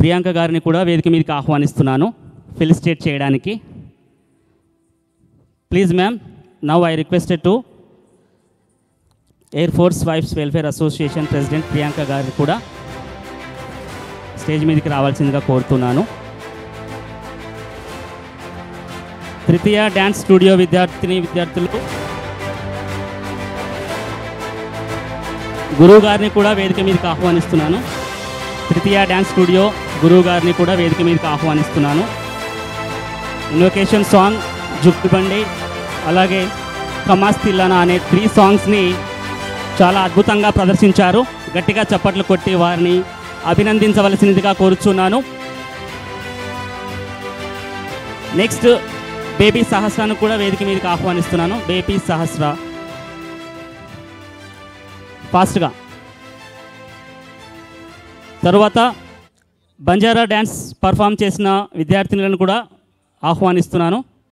ప్రియాంక గారిని కూడా వేదిక మీదకి ఆహ్వానిస్తున్నాను ఫెలిసిటేట్ చేయడానికి. Please ma'am, now I requested to air force wives welfare association president Priyanka గారిని కూడా స్టేజ్ మీదకి రావాల్సిందిగా కోరుతున్నాను. తృతీయ డ్యాన్స్ స్టూడియో విద్యార్థులు గురువు గారిని కూడా వేదిక మీదకి ఆహ్వానిస్తున్నాను. తృతీయ డ్యాన్స్ స్టూడియో గురువు గారిని కూడా వేదిక మీదకి ఆహ్వానిస్తున్నాను. ఇన్వొకేషన్ సాంగ్, జుట్టుబండి, అలాగే కమాస్తిల్లానా అనే 3 సాంగ్స్ని చాలా అద్భుతంగా ప్రదర్శించారు. గట్టిగా చప్పట్లు కొట్టి వారిని అభినందించవలసినదిగా కోరుచున్నాను. నెక్స్ట్ బేబీ సహస్రాను కూడా వేదిక మీదకి ఆహ్వానిస్తున్నాను. బేబీ సహస్ర ఫాస్ట్గా. తరువాత బంజారా డ్యాన్స్ పర్ఫామ్ చేసిన విద్యార్థినులను కూడా ఆహ్వానిస్తున్నాను.